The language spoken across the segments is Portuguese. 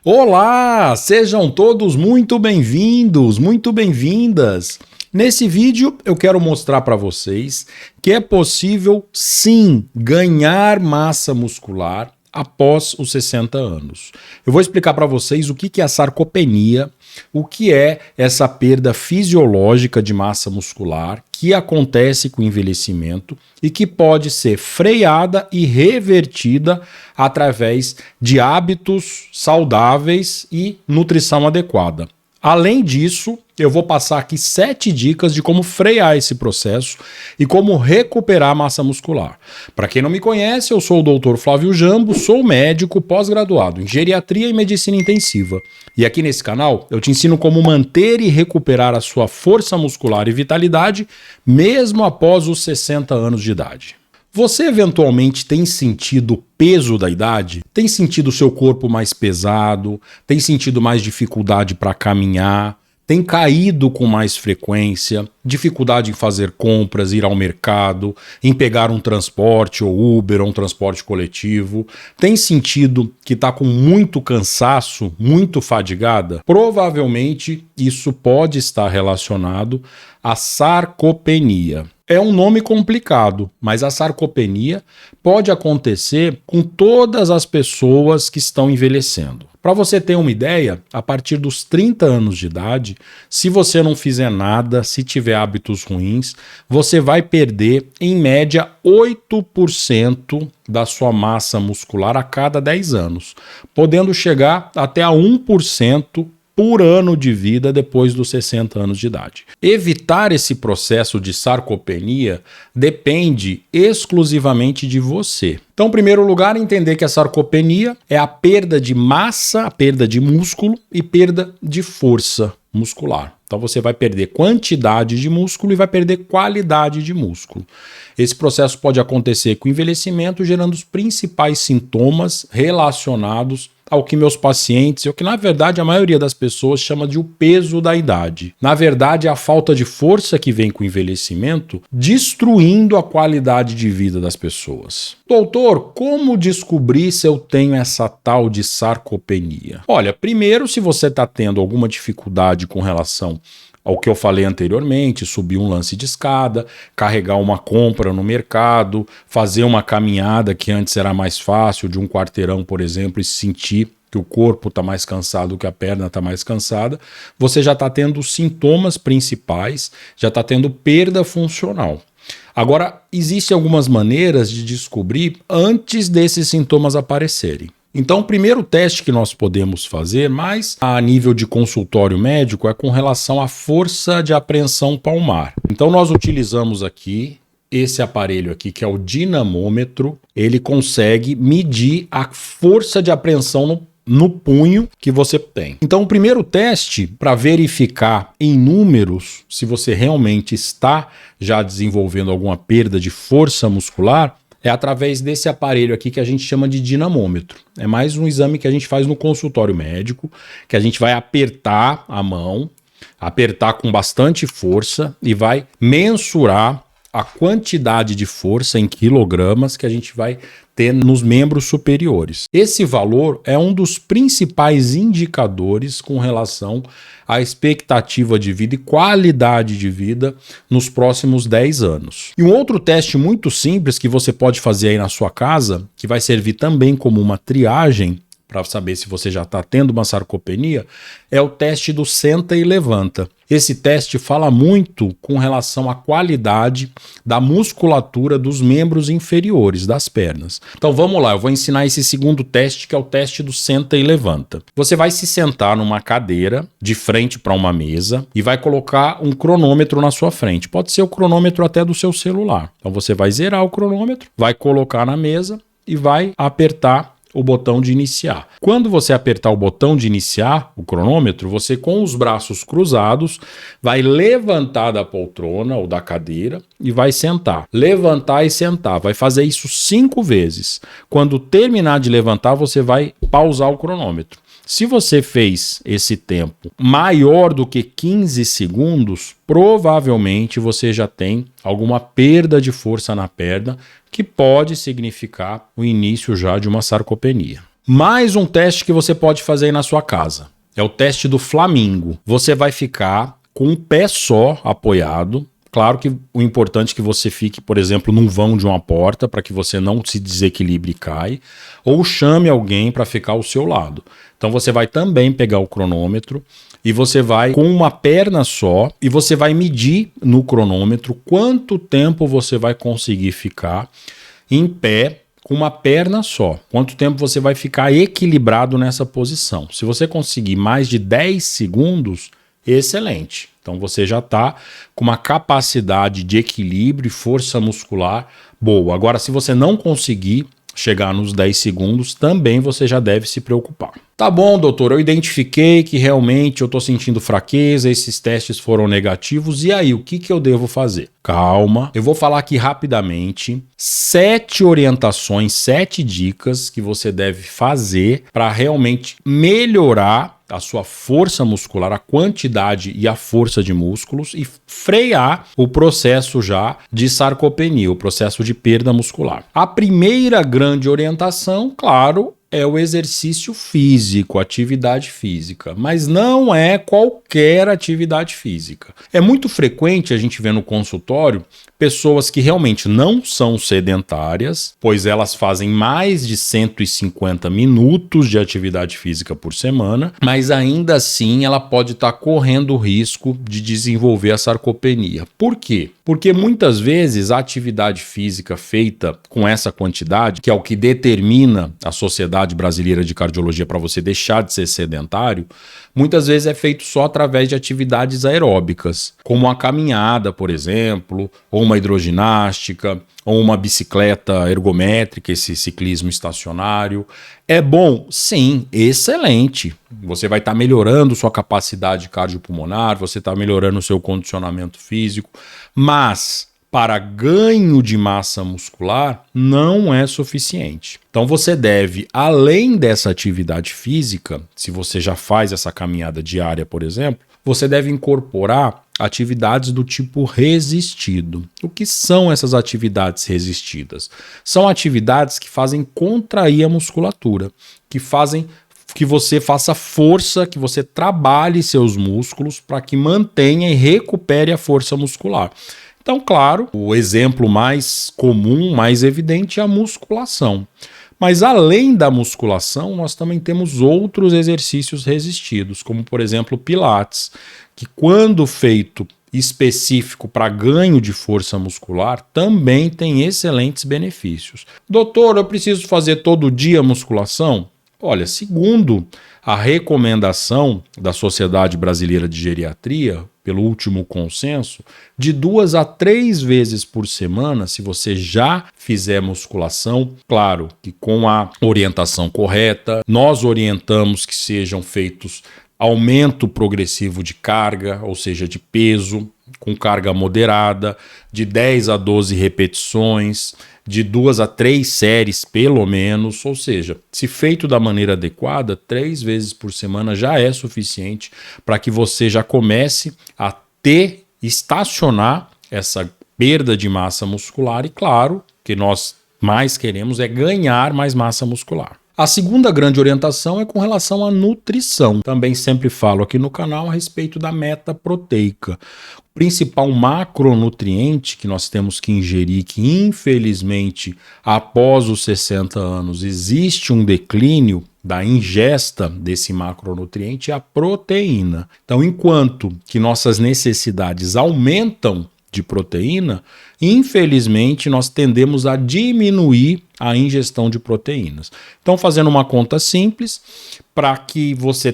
Olá, sejam todos muito bem-vindos, muito bem-vindas. Nesse vídeo eu quero mostrar para vocês que é possível sim ganhar massa muscular após os 60 anos. Eu vou explicar para vocês o que é a sarcopenia, o que é essa perda fisiológica de massa muscular que acontece com o envelhecimento e que pode ser freada e revertida através de hábitos saudáveis e nutrição adequada. Além disso, eu vou passar aqui 7 dicas de como frear esse processo e como recuperar massa muscular. Para quem não me conhece, eu sou o Dr. Flávio Jambo, sou médico pós-graduado em geriatria e medicina intensiva. E aqui nesse canal eu te ensino como manter e recuperar a sua força muscular e vitalidade mesmo após os 60 anos de idade. Você eventualmente tem sentido o peso da idade? Tem sentido o seu corpo mais pesado? Tem sentido mais dificuldade para caminhar? Tem caído com mais frequência? Dificuldade em fazer compras, ir ao mercado, em pegar um transporte ou Uber ou um transporte coletivo? Tem sentido que está com muito cansaço, muito fadigada? Provavelmente isso pode estar relacionado à sarcopenia. É um nome complicado, mas a sarcopenia pode acontecer com todas as pessoas que estão envelhecendo. Para você ter uma ideia, a partir dos 30 anos de idade, se você não fizer nada, se tiver hábitos ruins, você vai perder, em média, 8% da sua massa muscular a cada 10 anos, podendo chegar até a 1% por ano de vida depois dos 60 anos de idade. Evitar esse processo de sarcopenia depende exclusivamente de você. Então, em primeiro lugar, entender que a sarcopenia é a perda de massa, a perda de músculo e perda de força muscular. Então você vai perder quantidade de músculo e vai perder qualidade de músculo. Esse processo pode acontecer com o envelhecimento, gerando os principais sintomas relacionados ao que meus pacientes, o que na verdade a maioria das pessoas chama de o peso da idade. Na verdade, é a falta de força que vem com o envelhecimento, destruindo a qualidade de vida das pessoas. Doutor, como descobrir se eu tenho essa tal de sarcopenia? Olha, primeiro, se você está tendo alguma dificuldade com relação ao que eu falei anteriormente, subir um lance de escada, carregar uma compra no mercado, fazer uma caminhada que antes era mais fácil, de um quarteirão, por exemplo, e sentir que o corpo está mais cansado, que a perna está mais cansada, você já está tendo os sintomas principais, já está tendo perda funcional. Agora, existem algumas maneiras de descobrir antes desses sintomas aparecerem. Então, o primeiro teste que nós podemos fazer, mais a nível de consultório médico, é com relação à força de apreensão palmar. Então, nós utilizamos aqui esse aparelho aqui, que é o dinamômetro. Ele consegue medir a força de apreensão no punho que você tem. Então, o primeiro teste para verificar em números se você realmente está já desenvolvendo alguma perda de força muscular é através desse aparelho aqui que a gente chama de dinamômetro. É mais um exame que a gente faz no consultório médico, que a gente vai apertar a mão, apertar com bastante força e vai mensurar a quantidade de força em quilogramas que a gente vai ter nos membros superiores. Esse valor é um dos principais indicadores com relação à expectativa de vida e qualidade de vida nos próximos 10 anos. E um outro teste muito simples que você pode fazer aí na sua casa, que vai servir também como uma triagem para saber se você já está tendo uma sarcopenia, é o teste do senta e levanta. Esse teste fala muito com relação à qualidade da musculatura dos membros inferiores das pernas. Então vamos lá, eu vou ensinar esse segundo teste, que é o teste do senta e levanta. Você vai se sentar numa cadeira de frente para uma mesa e vai colocar um cronômetro na sua frente. Pode ser o cronômetro até do seu celular. Então você vai zerar o cronômetro, vai colocar na mesa e vai apertar o botão de iniciar. Quando você apertar o botão de iniciar o cronômetro, você com os braços cruzados vai levantar da poltrona ou da cadeira e vai sentar. Levantar e sentar. Vai fazer isso 5 vezes. Quando terminar de levantar, você vai pausar o cronômetro. Se você fez esse tempo maior do que 15 segundos, provavelmente você já tem alguma perda de força na perna, que pode significar o início já de uma sarcopenia. Mais um teste que você pode fazer aí na sua casa. É o teste do flamingo. Você vai ficar com um pé só apoiado. Claro que o importante é que você fique, por exemplo, num vão de uma porta para que você não se desequilibre e cai, ou chame alguém para ficar ao seu lado. Então você vai também pegar o cronômetro e você vai com uma perna só e você vai medir no cronômetro quanto tempo você vai conseguir ficar em pé com uma perna só. Quanto tempo você vai ficar equilibrado nessa posição. Se você conseguir mais de 10 segundos, excelente. Então você já está com uma capacidade de equilíbrio e força muscular boa. Agora, se você não conseguir chegar nos 10 segundos, também você já deve se preocupar. Tá bom, doutor, eu identifiquei que realmente eu estou sentindo fraqueza, esses testes foram negativos, e aí, o que eu devo fazer? Calma, eu vou falar aqui rapidamente 7 orientações, 7 dicas que você deve fazer para realmente melhorar a sua força muscular, a quantidade e a força de músculos e frear o processo já de sarcopenia, o processo de perda muscular. A primeira grande orientação, claro, é o exercício físico, atividade física, mas não é qualquer atividade física. É muito frequente a gente ver no consultório pessoas que realmente não são sedentárias, pois elas fazem mais de 150 minutos de atividade física por semana, mas ainda assim ela pode estar correndo o risco de desenvolver a sarcopenia. Por quê? Porque muitas vezes a atividade física feita com essa quantidade, que é o que determina a Sociedade Brasileira de Cardiologia para você deixar de ser sedentário, muitas vezes é feito só através de atividades aeróbicas, como a caminhada, por exemplo, ou uma hidroginástica, ou uma bicicleta ergométrica, esse ciclismo estacionário. É bom? Sim, excelente. Você vai estar melhorando sua capacidade cardiopulmonar, você está melhorando o seu condicionamento físico, mas para ganho de massa muscular não é suficiente. Então você deve, além dessa atividade física, se você já faz essa caminhada diária, por exemplo, você deve incorporar atividades do tipo resistido. O que são essas atividades resistidas? São atividades que fazem contrair a musculatura, que fazem que você faça força, que você trabalhe seus músculos para que mantenha e recupere a força muscular. Então, claro, o exemplo mais comum, mais evidente é a musculação. Mas além da musculação, nós também temos outros exercícios resistidos, como por exemplo o Pilates, que quando feito específico para ganho de força muscular, também tem excelentes benefícios. Doutor, eu preciso fazer todo dia musculação? Olha, segundo a recomendação da Sociedade Brasileira de Geriatria, pelo último consenso, de 2 a 3 vezes por semana, se você já fizer musculação, claro que com a orientação correta, nós orientamos que sejam feitos aumento progressivo de carga, ou seja, de peso, com carga moderada, de 10 a 12 repetições, de 2 a 3 séries pelo menos, ou seja, se feito da maneira adequada, 3 vezes por semana já é suficiente para que você já comece a estacionar essa perda de massa muscular e claro, o que nós mais queremos é ganhar mais massa muscular. A segunda grande orientação é com relação à nutrição. Também sempre falo aqui no canal a respeito da meta proteica. O principal macronutriente que nós temos que ingerir, que infelizmente após os 60 anos existe um declínio da ingesta desse macronutriente, é a proteína. Então, enquanto que nossas necessidades aumentam de proteína, infelizmente nós tendemos a diminuir a ingestão de proteínas. Então, fazendo uma conta simples, para que você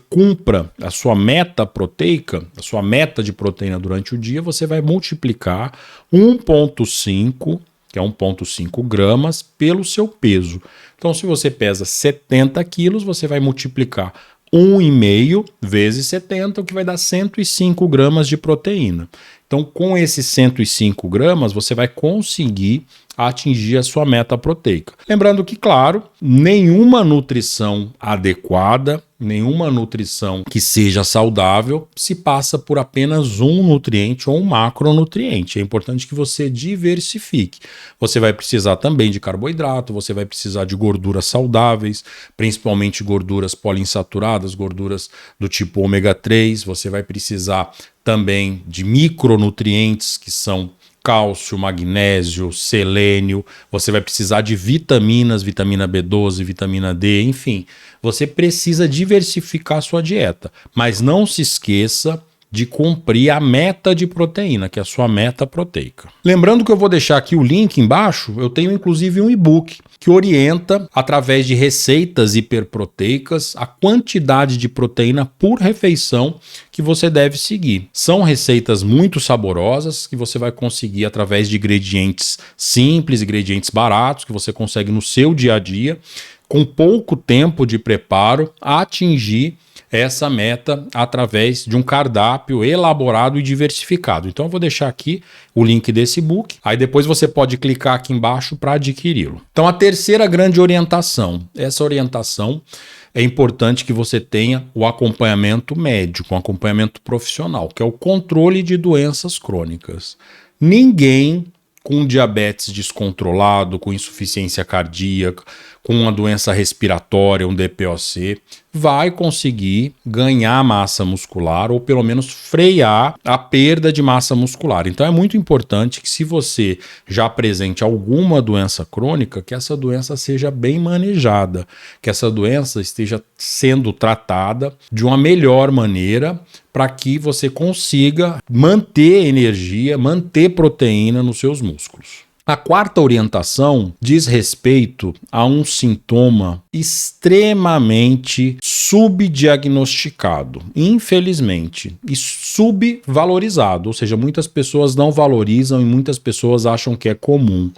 cumpra a sua meta proteica, a sua meta de proteína durante o dia, você vai multiplicar 1,5, que é 1,5 gramas, pelo seu peso. Então, se você pesa 70 quilos, você vai multiplicar 1,5 vezes 70, o que vai dar 105 gramas de proteína. Então, com esses 105 gramas, você vai conseguir atingir a sua meta proteica. Lembrando que, claro, nenhuma nutrição adequada, nenhuma nutrição que seja saudável se passa por apenas um nutriente ou um macronutriente. É importante que você diversifique. Você vai precisar também de carboidrato, você vai precisar de gorduras saudáveis, principalmente gorduras poliinsaturadas, gorduras do tipo ômega 3, você vai precisar também de micronutrientes que são cálcio, magnésio, selênio, você vai precisar de vitaminas, vitamina B12, vitamina D, enfim. Você precisa diversificar a sua dieta, mas não se esqueça de cumprir a meta de proteína, que é a sua meta proteica. Lembrando que eu vou deixar aqui o link embaixo, eu tenho inclusive um e-book que orienta, através de receitas hiperproteicas, a quantidade de proteína por refeição que você deve seguir. São receitas muito saborosas que você vai conseguir através de ingredientes simples, ingredientes baratos, que você consegue no seu dia a dia, com pouco tempo de preparo, atingir essa meta através de um cardápio elaborado e diversificado. Então eu vou deixar aqui o link desse e-book, aí depois você pode clicar aqui embaixo para adquiri-lo. Então a terceira grande orientação, essa orientação é importante que você tenha o acompanhamento médico, um acompanhamento profissional, que é o controle de doenças crônicas. Ninguém com diabetes descontrolado, com insuficiência cardíaca, com uma doença respiratória, um DPOC, vai conseguir ganhar massa muscular ou pelo menos frear a perda de massa muscular. Então é muito importante que, se você já apresente alguma doença crônica, que essa doença seja bem manejada, que essa doença esteja sendo tratada de uma melhor maneira para que você consiga manter energia, manter proteína nos seus músculos. A quarta orientação diz respeito a um sintoma extremamente subdiagnosticado, infelizmente, e subvalorizado, ou seja, muitas pessoas não valorizam e muitas pessoas acham que é comum,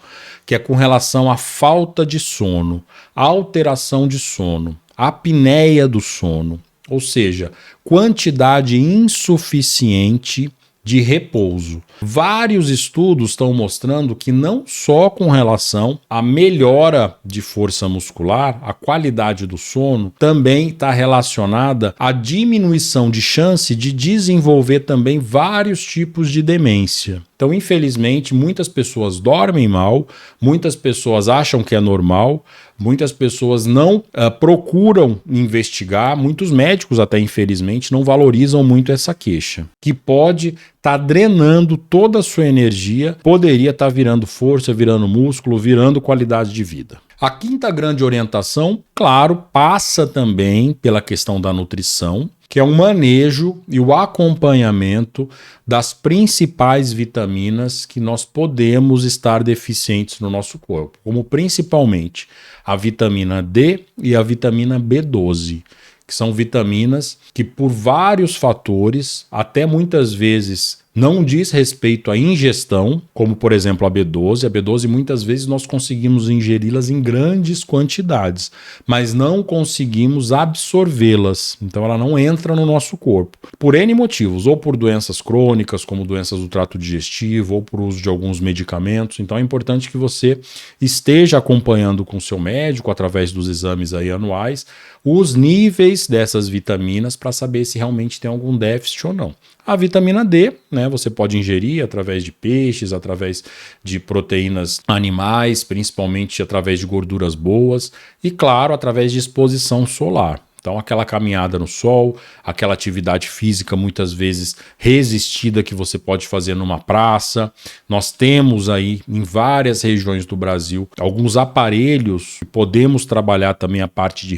que é com relação à falta de sono, alteração de sono, apneia do sono, ou seja, quantidade insuficiente de repouso. Vários estudos estão mostrando que não só com relação à melhora de força muscular, a qualidade do sono também está relacionada à diminuição de chance de desenvolver também vários tipos de demência. Então, infelizmente, muitas pessoas dormem mal, muitas pessoas acham que é normal, muitas pessoas não procuram investigar, muitos médicos até, infelizmente, não valorizam muito essa queixa, que pode estar drenando toda a sua energia, poderia estar virando força, virando músculo, virando qualidade de vida. A quinta grande orientação, claro, passa também pela questão da nutrição, que é o manejo e o acompanhamento das principais vitaminas que nós podemos estar deficientes no nosso corpo, como principalmente a vitamina D e a vitamina B12, que são vitaminas que, por vários fatores, até muitas vezes não diz respeito à ingestão, como por exemplo a B12. A B12 muitas vezes nós conseguimos ingeri-las em grandes quantidades, mas não conseguimos absorvê-las, então ela não entra no nosso corpo, por N motivos, ou por doenças crônicas, como doenças do trato digestivo, ou por uso de alguns medicamentos. Então é importante que você esteja acompanhando com o seu médico, através dos exames aí anuais, os níveis dessas vitaminas para saber se realmente tem algum déficit ou não. A vitamina D, né, você pode ingerir através de peixes, através de proteínas animais, principalmente através de gorduras boas e, claro, através de exposição solar. Então, aquela caminhada no sol, aquela atividade física muitas vezes resistida que você pode fazer numa praça. Nós temos aí em várias regiões do Brasil alguns aparelhos que podemos trabalhar também a parte de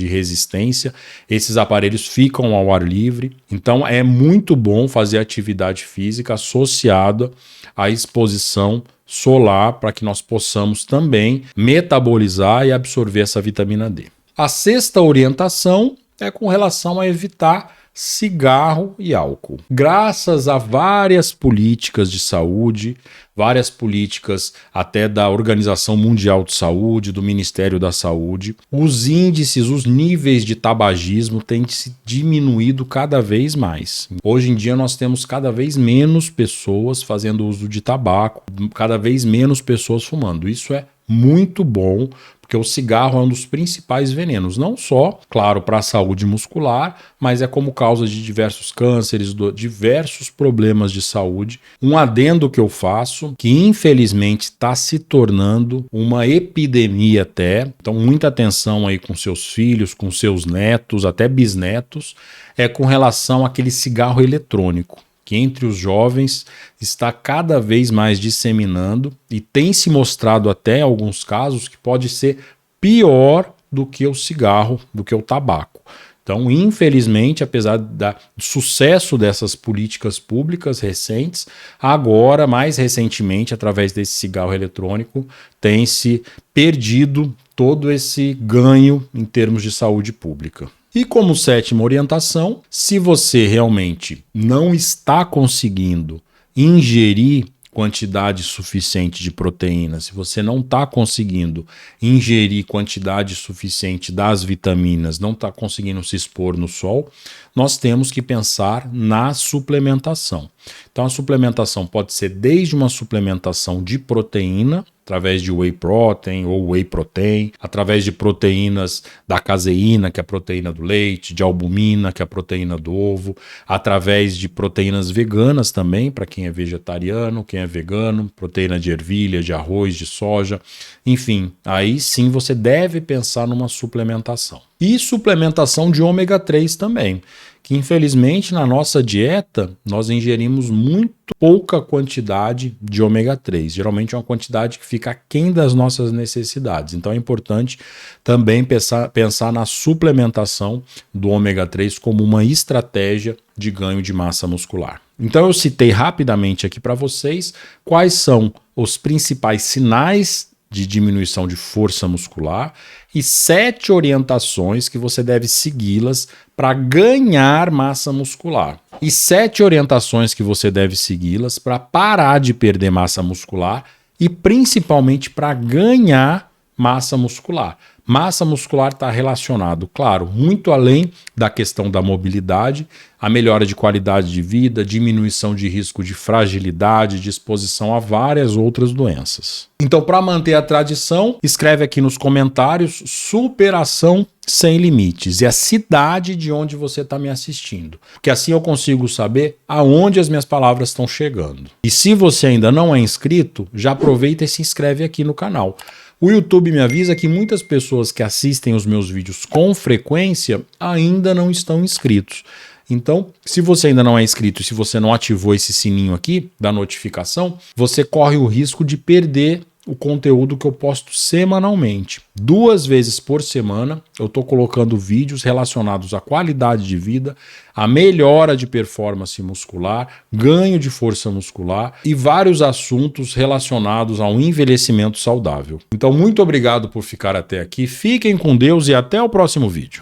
resistência. Esses aparelhos ficam ao ar livre. Então, é muito bom fazer atividade física associada à exposição solar para que nós possamos também metabolizar e absorver essa vitamina D. A sexta orientação é com relação a evitar cigarro e álcool. Graças a várias políticas de saúde, várias políticas até da Organização Mundial de Saúde, do Ministério da Saúde, os índices, os níveis de tabagismo têm se diminuído cada vez mais. Hoje em dia nós temos cada vez menos pessoas fazendo uso de tabaco, cada vez menos pessoas fumando. Isso é muito bom, porque o cigarro é um dos principais venenos, não só, claro, para a saúde muscular, mas é como causa de diversos cânceres, diversos problemas de saúde. Um adendo que eu faço, que infelizmente está se tornando uma epidemia até, então muita atenção aí com seus filhos, com seus netos, até bisnetos, é com relação àquele cigarro eletrônico, que entre os jovens está cada vez mais disseminando e tem se mostrado até em alguns casos que pode ser pior do que o cigarro, do que o tabaco. Então, infelizmente, apesar do sucesso dessas políticas públicas recentes, agora, mais recentemente, através desse cigarro eletrônico, tem se perdido todo esse ganho em termos de saúde pública. E como sétima orientação, se você realmente não está conseguindo ingerir quantidade suficiente de proteína, se você não está conseguindo ingerir quantidade suficiente das vitaminas, não está conseguindo se expor no sol, nós temos que pensar na suplementação. Então a suplementação pode ser desde uma suplementação de proteína, através de whey protein ou whey protein, através de proteínas da caseína, que é a proteína do leite, de albumina, que é a proteína do ovo, através de proteínas veganas também, para quem é vegetariano, quem é vegano, proteína de ervilha, de arroz, de soja, enfim, aí sim você deve pensar numa suplementação. E suplementação de ômega 3 também, que infelizmente na nossa dieta nós ingerimos muito pouca quantidade de ômega 3, geralmente é uma quantidade que fica aquém das nossas necessidades, então é importante também pensar na suplementação do ômega 3 como uma estratégia de ganho de massa muscular. Então eu citei rapidamente aqui para vocês quais são os principais sinais de diminuição de força muscular e 7 orientações que você deve segui-las para ganhar massa muscular. E 7 orientações que você deve segui-las para parar de perder massa muscular e principalmente para ganhar massa muscular. Massa muscular está relacionado, claro, muito além da questão da mobilidade, a melhora de qualidade de vida, diminuição de risco de fragilidade, de exposição a várias outras doenças. Então, para manter a tradição, escreve aqui nos comentários superação sem limites e a cidade de onde você está me assistindo, porque assim eu consigo saber aonde as minhas palavras estão chegando. E se você ainda não é inscrito, já aproveita e se inscreve aqui no canal. O YouTube me avisa que muitas pessoas que assistem os meus vídeos com frequência ainda não estão inscritos. Então, se você ainda não é inscrito e se você não ativou esse sininho aqui da notificação, você corre o risco de perder o conteúdo que eu posto semanalmente. 2 vezes por semana eu estou colocando vídeos relacionados à qualidade de vida, à melhora de performance muscular, ganho de força muscular e vários assuntos relacionados ao envelhecimento saudável. Então, muito obrigado por ficar até aqui, fiquem com Deus e até o próximo vídeo.